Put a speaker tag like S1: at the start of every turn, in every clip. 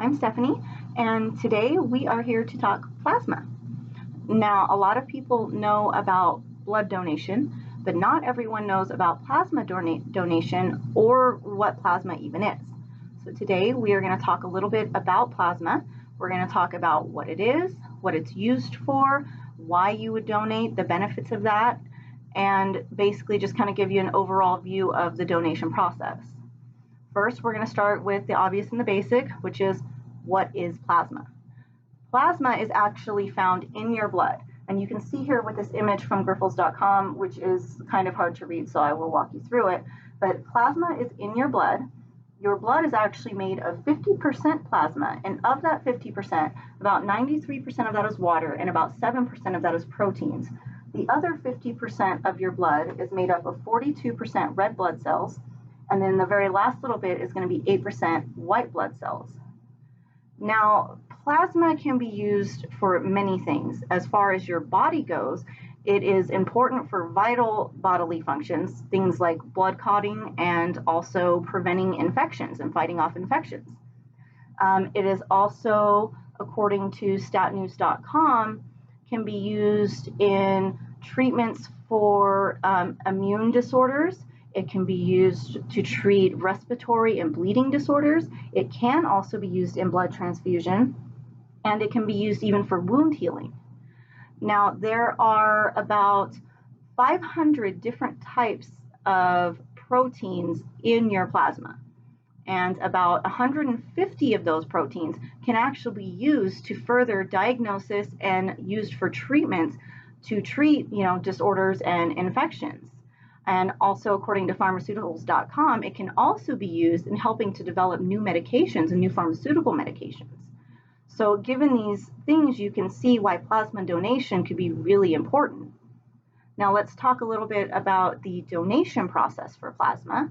S1: I'm Stephanie, and today we are here to talk plasma. Now, a lot of people know about blood donation, but not everyone knows about plasma donation or what plasma even is. So today we are going to talk a little bit about plasma. We're going to talk about what it is, what it's used for, why you would donate, the benefits of that, and basically just kind of give you an overall view of the donation process. First, we're going to start with the obvious and the basic, which is what is plasma? Plasma is actually found in your blood. And you can see here with this image from Grifols.com, which is kind of hard to read, so I will walk you through it. But plasma is in your blood. Your blood is actually made of 50% plasma, and of that 50%, about 93% of that is water, and about 7% of that is proteins. The other 50% of your blood is made up of 42% red blood cells, and then the very last little bit is going to be 8% white blood cells. Now, plasma can be used for many things. As far as your body goes, it is important for vital bodily functions, things like blood clotting and also preventing infections and fighting off infections. It is also, according to statnews.com, can be used in treatments for immune disorders. It can be used to treat respiratory and bleeding disorders. It can also be used in blood transfusion, and it can be used even for wound healing. Now, there are about 500 different types of proteins in your plasma, and about 150 of those proteins can actually be used to further diagnosis and used for treatments to treat, disorders and infections. And also, according to pharmaceuticals.com, it can also be used in helping to develop new medications and new pharmaceutical medications. So given these things, you can see why plasma donation could be really important. Now let's talk a little bit about the donation process for plasma.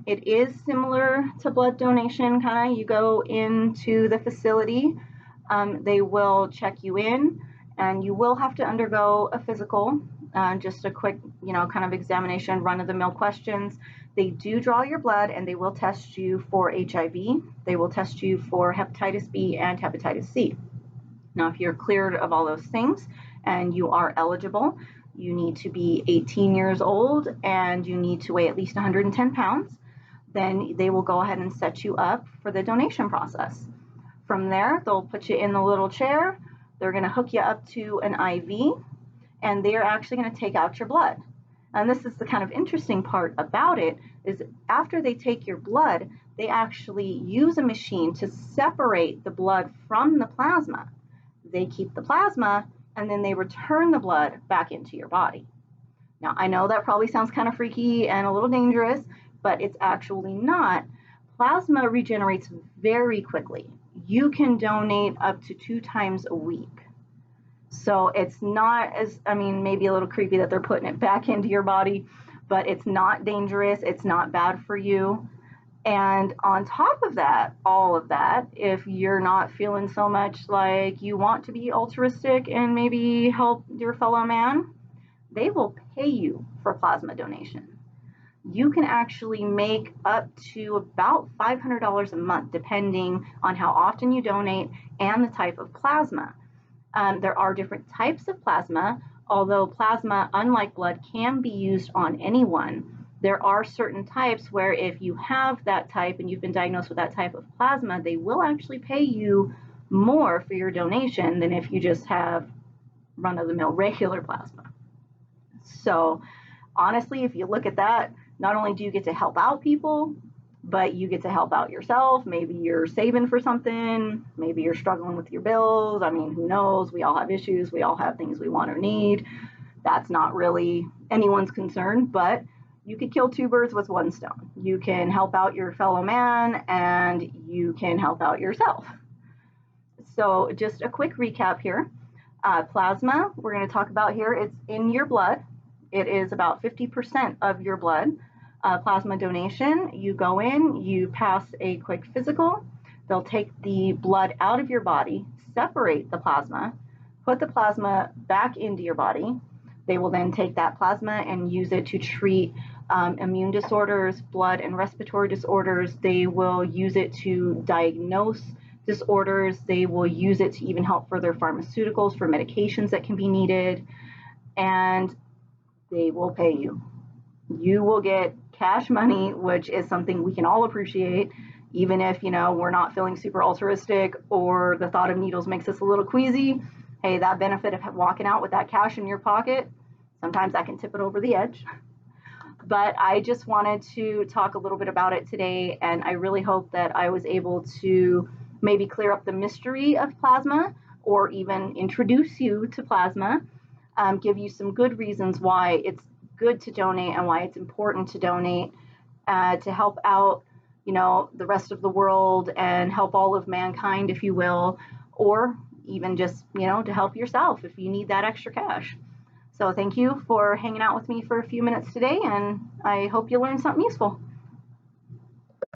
S1: It is similar to blood donation, you go into the facility, they will check you in, and you will have to undergo a physical, just a quick, kind of examination, run-of-the-mill questions. They do draw your blood, and they will test you for HIV. They will test you for hepatitis B and hepatitis C. Now, if you're cleared of all those things and you are eligible, you need to be 18 years old and you need to weigh at least 110 pounds. Then they will go ahead and set you up for the donation process. From there, they'll put you in the little chair. They're going to hook you up to an IV, and they're actually going to take out your blood. And this is the kind of interesting part about it, is after they take your blood, they actually use a machine to separate the blood from the plasma. They keep the plasma, and then they return the blood back into your body. Now, I know that probably sounds kind of freaky and a little dangerous, but it's actually not. Plasma regenerates very quickly. You can donate up to 2 times a week. So it's not maybe a little creepy that they're putting it back into your body, but it's not dangerous. It's not bad for you. And on top of that, all of that, if you're not feeling so much like you want to be altruistic and maybe help your fellow man, they will pay you for plasma donation. You can actually make up to about $500 a month, depending on how often you donate and the type of plasma. There are different types of plasma, although plasma, unlike blood, can be used on anyone. There are certain types where if you have that type and you've been diagnosed with that type of plasma, they will actually pay you more for your donation than if you just have run-of-the-mill regular plasma. So honestly, if you look at that, not only do you get to help out people, but you get to help out yourself. Maybe you're saving for something. Maybe you're struggling with your bills. Who knows? We all have issues. We all have things we want or need. That's not really anyone's concern, but you could kill 2 birds with 1 stone. You can help out your fellow man and you can help out yourself. So just a quick recap here. Plasma, we're going to talk about here. It's in your blood. It is about 50% of your blood. Plasma donation, you go in, you pass a quick physical. They'll take the blood out of your body, separate the plasma, put the plasma back into your body. They will then take that plasma and use it to treat immune disorders, blood and respiratory disorders. They will use it to diagnose disorders. They will use it to even help further pharmaceuticals for medications that can be needed, and they will pay you. You will get cash money, which is something we can all appreciate, even if, we're not feeling super altruistic or the thought of needles makes us a little queasy. Hey, that benefit of walking out with that cash in your pocket, sometimes that can tip it over the edge. But I just wanted to talk a little bit about it today, and I really hope that I was able to maybe clear up the mystery of plasma or even introduce you to plasma, give you some good reasons why it's good to donate and why it's important to donate to help out, the rest of the world and help all of mankind, if you will, or even just, to help yourself if you need that extra cash. So thank you for hanging out with me for a few minutes today, and I hope you learned something useful.